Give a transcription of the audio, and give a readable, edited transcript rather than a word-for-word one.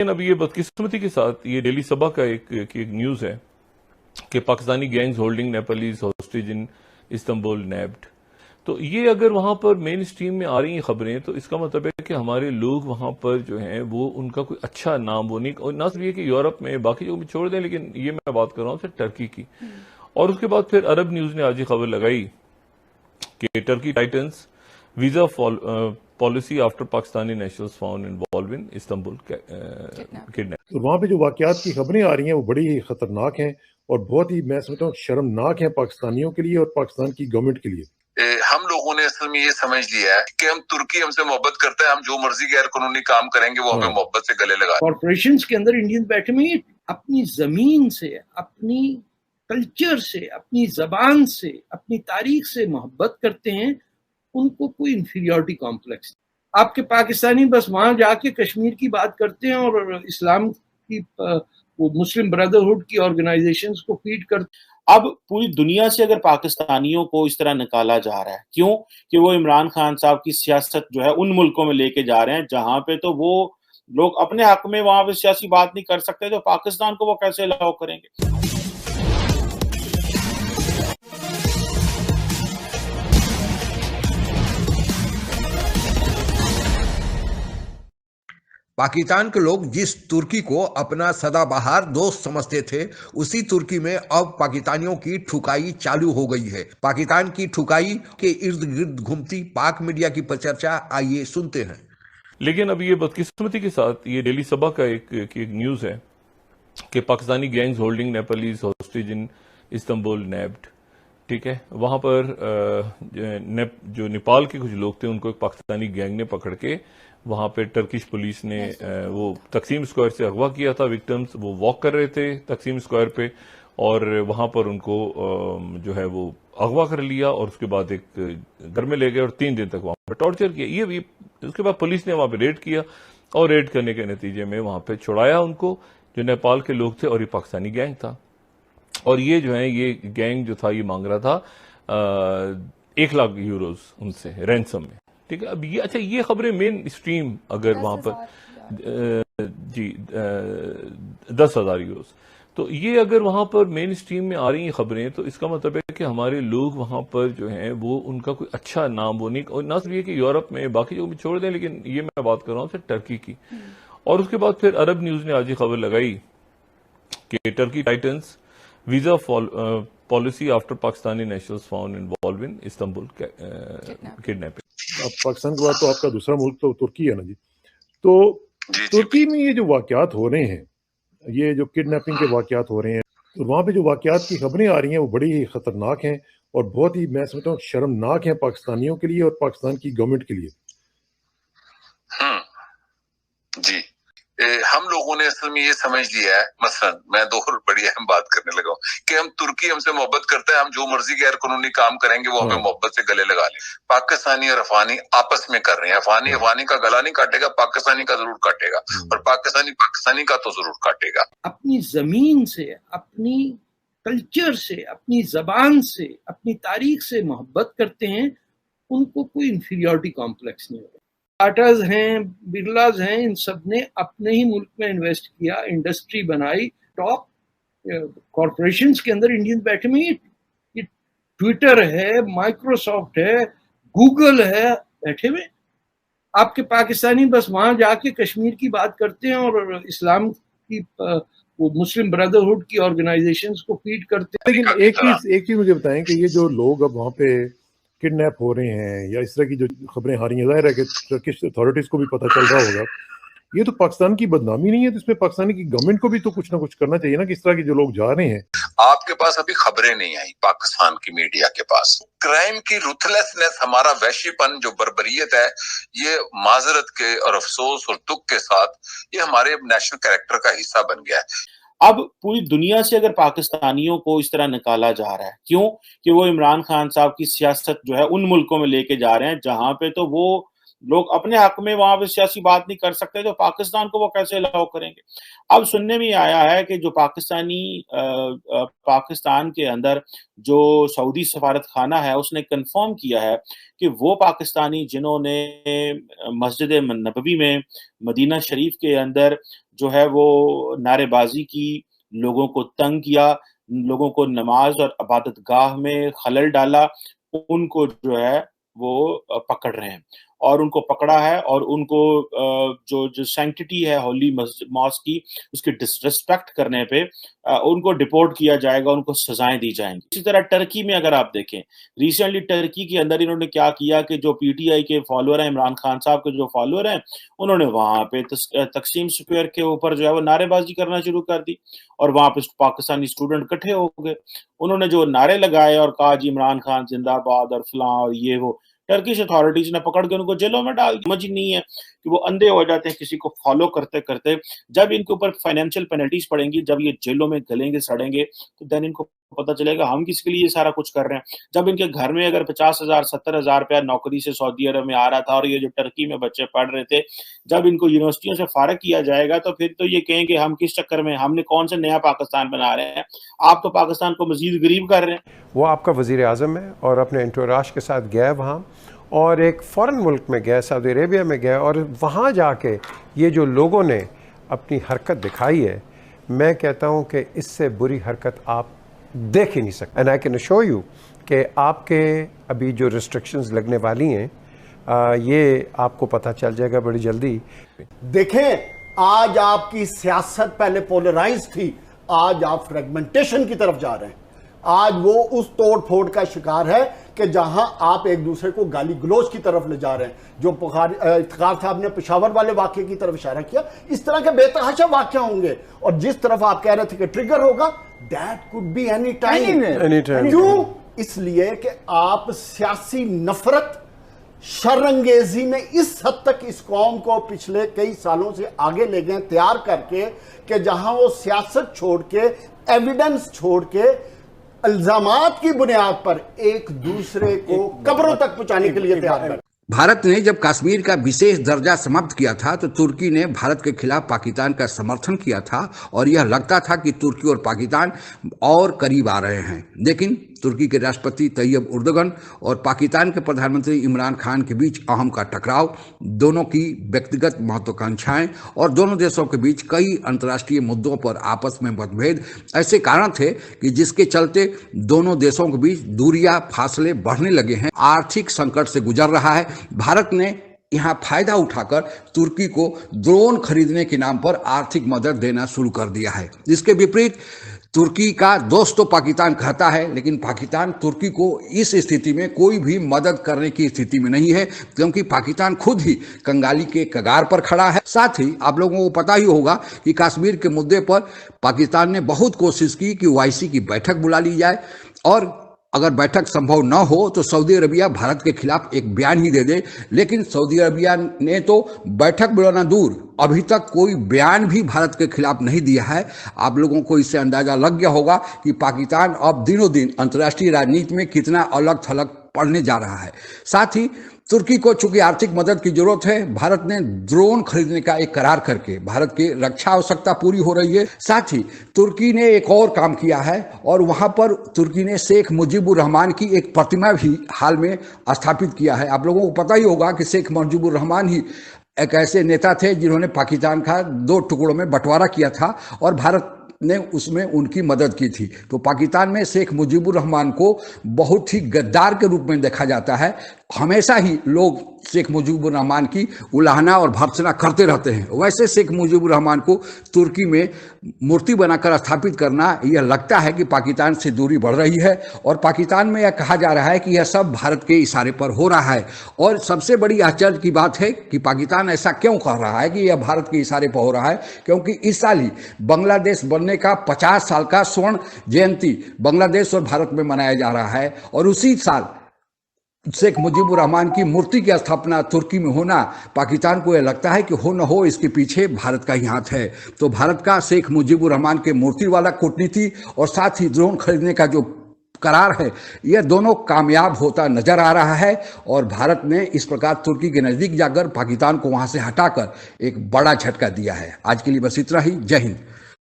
अब ये बदकिस्मती के साथ ये डेली सभा का एक न्यूज़ है कि Pakistani gangs holding Nepalese hostage in Istanbul nabbed. तो ये अगर वहां पर मेन स्ट्रीम में आ रही हैं खबरें तो इसका मतलब है कि हमारे लोग वहां पर जो हैं वो उनका कोई अच्छा नाम वो नहीं, और ना सिर्फ ये कि यूरोप में बाकी जगहों में छोड़ दें, लेकिन ये मैं बात कर रहा हूँ सिर्फ टर्की की। और उसके बाद फिर अरब न्यूज ने आज ये खबर लगाई कि Turkey titans visa policy after Pakistani nationals found involve in Istanbul kidnap. तो वहाँ पे जो वाकयात की खबरें आ रही हैं वो बड़ी ही खतरनाक हैं और बहुत ही मैं समझता हूँ शर्मनाक हैं पाकिस्तानियों के लिए और पाकिस्तान की गवर्नमेंट के लिए। हम लोगों ने असल में ये समझ लिया है कि हम तुर्की हमसे मोहब्बत करता है, हम जो मर्जी गैर कानूनी काम करेंगे वो हमें मोहब्बत से गले लगा। कॉर्पोरेशन के अंदर इंडियन बैठे में अपनी जमीन से, अपनी कल्चर से, अपनी जबान से, अपनी तारीख से मोहब्बत करते हैं, उनको कोई इंफीरियरिटी कॉम्प्लेक्स। आपके पाकिस्तानी बस वहां जाके कश्मीर की बात करते हैं और इस्लाम की वो मुस्लिम ब्रदरहुड की ऑर्गेनाइजेशंस को फीड करते। अब पूरी दुनिया से अगर पाकिस्तानियों को इस तरह निकाला जा रहा है, क्यों? कि वो इमरान खान साहब की सियासत जो है उन मुल्कों में लेके जा रहे हैं जहां पे तो वो लोग अपने हक में वहां पे सियासी बात नहीं कर सकते, तो पाकिस्तान को वो कैसे अलाउ करेंगे? पाकिस्तान के लोग जिस तुर्की को अपना सदाबहार दोस्त समझते थे, उसी तुर्की में अब पाकिस्तानियों की ठुकाई चालू हो गई है। पाकिस्तान की ठुकाई के इर्द गिर्द घूमती पाक मीडिया की चर्चा आइए सुनते हैं। लेकिन अब ये बदकिस्मती के साथ ये डेली सभा का एक न्यूज़ है कि Pakistani gangs holding Nepalese hostage in Istanbul nabbed. ठीक है, वहां पर जो नेपाल के कुछ लोग थे उनको एक पाकिस्तानी गैंग ने पकड़ के वहां पे टर्किश पुलिस ने वो तकसीम स्क्वायर से अगवा किया था। विक्टिम्स वो वॉक कर रहे थे तकसीम स्क्वायर पे और वहां पर उनको जो है वो अगवा कर लिया और उसके बाद एक घर में ले गए और 3 दिन तक वहां पर टॉर्चर किया। ये उसके बाद पुलिस ने वहां पे रेड किया और रेड करने के नतीजे में वहां पे छुड़ाया उनको, जो नेपाल के लोग थे, और ये पाकिस्तानी गैंग था। और ये जो है ये गैंग जो था ये मांग रहा था 1 लाख यूरोज उनसे रैंसम में। ठीक है, अब ये अच्छा ये खबरें मेन स्ट्रीम अगर वहां पर जी 10,000 यूरोज, तो ये अगर वहां पर मेन स्ट्रीम में आ रही हैं खबरें तो इसका मतलब है कि हमारे लोग वहां पर जो हैं वो उनका कोई अच्छा नाम वो नहीं, और ना सिर्फ ये कि यूरोप में बाकी जगहों में छोड़ दें, लेकिन ये मैं बात कर रहा हूँ सिर्फ टर्की की। और उसके बाद फिर अरब न्यूज ने आज ये खबर लगाई कि Turkey titans visa policy after Pakistani nationals found involve in Istanbul kidnapping. अब पाकिस्तान के बाद तो आपका दूसरा मुल्क तो तुर्की है ना जी। तो तुर्की में ये जो वाकयात हो रहे हैं, ये जो किडनैपिंग के वाकयात हो रहे हैं, तो वहाँ पे जो वाकयात की खबरें आ रही हैं वो बड़ी ही खतरनाक हैं और बहुत ही मैं समझता हूँ शर्मनाक हैं पाकिस्तानियों के लिए और पाकिस्तान की गवर्नमेंट के लिए। जी हम लोगों ने असल में ये समझ लिया है, मसलन मैं दो बड़ी अहम बात करने लगा हूँ कि हम तुर्की हमसे मोहब्बत करता है, हम जो मर्जी गैर कानूनी काम करेंगे वो हमें मोहब्बत से गले लगा ले। पाकिस्तानी और अफगानी आपस में कर रहे हैं, अफगानी का गला नहीं काटेगा, पाकिस्तानी का जरूर काटेगा, और पाकिस्तानी का तो जरूर काटेगा। अपनी जमीन से, अपनी कल्चर से, अपनी जबान से, अपनी तारीख से मोहब्बत करते हैं, उनको कोई इंफीरियरिटी कॉम्प्लेक्स नहीं होगा। टाटाज हैं, बिरलाज हैं, इन सब ने अपने ही मुल्क में इन्वेस्ट किया, इंडस्ट्री बनाई। टॉप कॉर्पोरेशन के अंदर इंडियन बैठे में ये ट्विटर है, माइक्रोसॉफ्ट है, गूगल है, बैठे हुए। आपके पाकिस्तानी बस वहां जाके कश्मीर की बात करते हैं और इस्लाम की वो मुस्लिम ब्रदरहुड की ऑर्गेनाइजेशंस को फीड करते हैं। लेकिन एक चीज मुझे बताएं कि ये जो लोग अब वहाँ पे किडनैप हो रहे हैं या इस तरह की जो खबरें आ रही हैं, जाहिर है कि टर्किश अथॉरिटीज को भी पता चल रहा होगा, ये तो पाकिस्तान की बदनामी नहीं है? तो इसमें पाकिस्तानी की गवर्नमेंट को भी तो कुछ ना कुछ करना चाहिए ना कि इस तरह के जो लोग जा रहे हैं। आपके पास अभी खबरें नहीं आई पाकिस्तान की मीडिया के पास। क्राइम की रुथलेसनेस, हमारा वैश्यपन, जो बर्बरियत है, ये माजरत के और अफसोस और दुख के साथ ये हमारे नेशनल कैरेक्टर का हिस्सा बन गया है। अब पूरी दुनिया से अगर पाकिस्तानियों को इस तरह निकाला जा रहा है, क्यों? कि वो इमरान खान साहब की सियासत जो है उन मुल्कों में लेके जा रहे हैं जहां पे तो वो लोग अपने हक में वहां पे सियासी बात नहीं कर सकते तो पाकिस्तान को वो कैसे अलाउ करेंगे। अब सुनने में आया है कि जो पाकिस्तान के अंदर जो सऊदी सफारत खाना है उसने कंफर्म किया है कि वो पाकिस्तानी जिन्होंने मस्जिद नबवी में, मदीना शरीफ के अंदर जो है वो नारेबाजी की, लोगों को तंग किया, लोगों को नमाज और इबादत गाह में खलल डाला, उनको जो है वो पकड़ रहे हैं और उनको पकड़ा है और उनको जो सैंक्टिटी है होली मॉस्क की, उसकी डिसरिस्पेक्ट करने पे उनको डिपोर्ट किया जाएगा, उनको सजाएं दी जाएंगी। इसी तरह टर्की में अगर आप देखें, रिसेंटली टर्की के अंदर इन्होंने क्या किया कि जो पीटीआई के फॉलोअर हैं, इमरान खान साहब के जो फॉलोअर हैं, उन्होंने वहां पे तकसीम स्क्वायर के ऊपर जो है वो नारेबाजी करना शुरू कर दी और वहां पे पाकिस्तानी स्टूडेंट इकट्ठे हो गए। उन्होंने जो नारे लगाए और कहा जी इमरान खान जिंदाबाद और फलां और ये वो, टर्किश अथॉरिटीज ने पकड़ के उनको जेलों में डाल दिया। समझ ही नहीं है कि वो अंधे हो जाते हैं किसी को फॉलो करते करते। जब इनके ऊपर फाइनेंशियल पेनल्टीज पड़ेंगी, जब ये जेलों में गलेंगे सड़ेंगे, तो देन इनको पता चलेगा हम किसके लिए ये सारा कुछ कर रहे हैं। जब इनके घर में अगर 50,000 70,000 रुपया नौकरी से सऊदी अरब में आ रहा था और ये जो टर्की में बच्चे पढ़ रहे थे, जब इनको यूनिवर्सिटियों से फारिग किया जाएगा तो फिर तो ये कहेंगे हम किस चक्कर में, हमने कौन सा नया पाकिस्तान बना रहे हैं, आप तो पाकिस्तान को मजीद गरीब कर रहे हैं। वो आपका वजीर आज़म है और अपने एंटोराज के साथ गया वहाँ और एक फ़ॉरेन मुल्क में गया, सऊदी अरेबिया में गया, और वहाँ जाके ये जो लोगों ने अपनी हरकत दिखाई है, मैं कहता हूँ कि इससे बुरी हरकत आप देख ही नहीं सकते। And I can assure you कि आपके अभी जो रिस्ट्रिक्शंस लगने वाली हैं ये आपको पता चल जाएगा बड़ी जल्दी। देखें, आज आपकी सियासत पहले पोलराइज थी, आज आप फ्रेगमेंटेशन की तरफ जा रहे हैं। आज वो उस तोड़ फोड़ का शिकार है कि जहां आप एक दूसरे को गाली गलोच की तरफ ले जा रहे हैं। जो इफ्तिखार साहब ने पेशावर वाले वाक़े की तरफ इशारा किया, इस तरह के बेतहाशा वाक़े होंगे और जिस तरफ आप कह रहे थे कि ट्रिगर होगा, that could be any time. क्यों? इसलिए कि आप सियासी नफरत, शर्रंगेजी में इस हद तक इस कौम को पिछले कई सालों से आगे ले गए तैयार करके कि जहां वो सियासत छोड़ के, एविडेंस छोड़ के, इल्जामात की बुनियाद पर एक दूसरे को कब्रों तक पहुंचाने के लिए तैयार कर। भारत ने जब कश्मीर का विशेष दर्जा समाप्त किया था तो तुर्की ने भारत के खिलाफ पाकिस्तान का समर्थन किया था और यह लगता था कि तुर्की और पाकिस्तान और करीब आ रहे हैं। लेकिन तुर्की के राष्ट्रपति तैयब उर्दगन और पाकिस्तान के प्रधानमंत्री इमरान खान के बीच अहम का टकराव, दोनों की व्यक्तिगत महत्वाकांक्षाएं और दोनों देशों के बीच कई अंतर्राष्ट्रीय मुद्दों पर आपस में मतभेद ऐसे कारण थे कि जिसके चलते दोनों देशों के बीच दूरियां, फासले बढ़ने लगे हैं। आर्थिक संकट से गुजर रहा है। भारत ने यहाँ फायदा उठाकर तुर्की को ड्रोन खरीदने के नाम पर आर्थिक मदद देना शुरू कर दिया है। इसके विपरीत तुर्की का दोस्त तो पाकिस्तान कहता है, लेकिन पाकिस्तान तुर्की को इस स्थिति में कोई भी मदद करने की स्थिति में नहीं है, क्योंकि पाकिस्तान खुद ही कंगाली के कगार पर खड़ा है। साथ ही आप लोगों को पता ही होगा कि कश्मीर के मुद्दे पर पाकिस्तान ने बहुत कोशिश की कि ओआईसी की बैठक बुला ली जाए और अगर बैठक संभव न हो तो सऊदी अरबिया भारत के खिलाफ एक बयान ही दे दे। लेकिन सऊदी अरबिया ने तो बैठक बुलाना दूर, अभी तक कोई बयान भी भारत के खिलाफ नहीं दिया है। आप लोगों को इससे अंदाजा लग गया होगा कि पाकिस्तान अब दिनों दिन अंतर्राष्ट्रीय राजनीति में कितना अलग थलग पड़ने जा रहा है। साथ ही तुर्की को चूंकि आर्थिक मदद की जरूरत है, भारत ने ड्रोन खरीदने का एक करार करके भारत की रक्षा आवश्यकता पूरी हो रही है। साथ ही तुर्की ने एक और काम किया है और वहां पर तुर्की ने शेख मुजीबुर रहमान की एक प्रतिमा भी हाल में स्थापित किया है। आप लोगों को पता ही होगा कि शेख मुजीबुर रहमान ही एक ऐसे नेता थे जिन्होंने पाकिस्तान का 2 टुकड़ों में बंटवारा किया था और भारत ने उसमें उनकी मदद की थी। तो पाकिस्तान में शेख मुजीबुर रहमान को बहुत ही गद्दार के रूप में देखा जाता है। हमेशा ही लोग शेख मुजीबुर रहमान की उलाहना और भर्त्सना करते रहते हैं। वैसे शेख मुजीबुर रहमान को तुर्की में मूर्ति बनाकर स्थापित करना, यह लगता है कि पाकिस्तान से दूरी बढ़ रही है और पाकिस्तान में यह कहा जा रहा है कि यह सब भारत के इशारे पर हो रहा है। और सबसे बड़ी आश्चर्य की बात है कि पाकिस्तान ऐसा क्यों कह रहा है कि यह भारत के इशारे पर हो रहा है, क्योंकि इस साल ही बांग्लादेश बनने का 50 साल का स्वर्ण जयंती बांग्लादेश और भारत में मनाया जा रहा है और उसी साल शेख मुजीबुर रहमान की मूर्ति की स्थापना तुर्की में होना, पाकिस्तान को यह लगता है कि हो न हो इसके पीछे भारत का ही हाथ है। तो भारत का शेख मुजीबुर रहमान के मूर्ति वाला कूटनीति और साथ ही ड्रोन खरीदने का जो करार है, यह दोनों कामयाब होता नजर आ रहा है और भारत ने इस प्रकार तुर्की के नजदीक जाकर पाकिस्तान को वहां से हटाकर एक बड़ा झटका दिया है। आज के लिए बस इतना ही। जय हिंद।